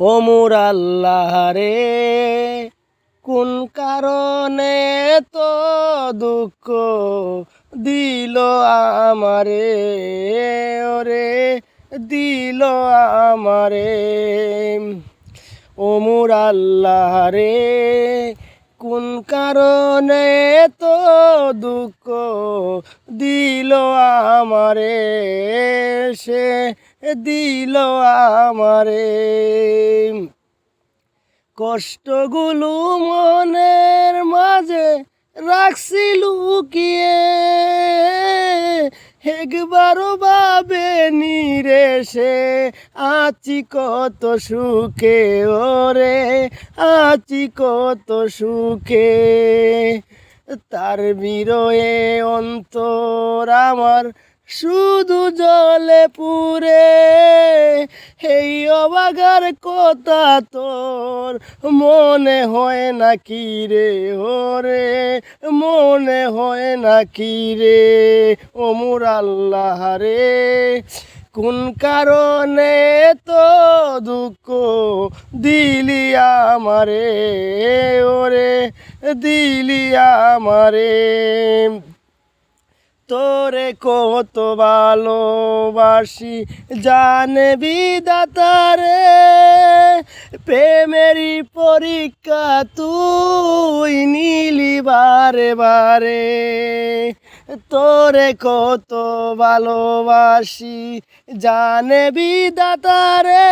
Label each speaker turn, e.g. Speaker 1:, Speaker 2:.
Speaker 1: ও মোর আল্লাহ রে, কোন কারণে তো দুঃখ দিল আমারে, ওরে দিল আমারে। ও মোর আল্লাহ রে, কোন কারণে তো দুঃখ দিল আমারে, সে দিল আমারে। কষ্টগুলো মনের মাঝে রাখছি লুকিয়ে, একবারও ভাবে নিরে সে আছি কত সুখে, ওরে আছি কত সুখে। তার বিরহে অন্তর আমার শুধু জলে পুরে, এই অবাগার কথা তোর মনে হয় না কি রে, ওরে মনে হয় না কি রে। ও মোর আল্লাহ রে, কোন কারণে তো দুঃখ দিলি আমারে, ওরে দিলি আমারে। তোরে কত ভালোবাসি জানে বিধাতারে, প্রেমেরই পরীক্ষা তুই নিলি বারে বারে। তোরে কত ভালোবাসি জানে বিধাতারে।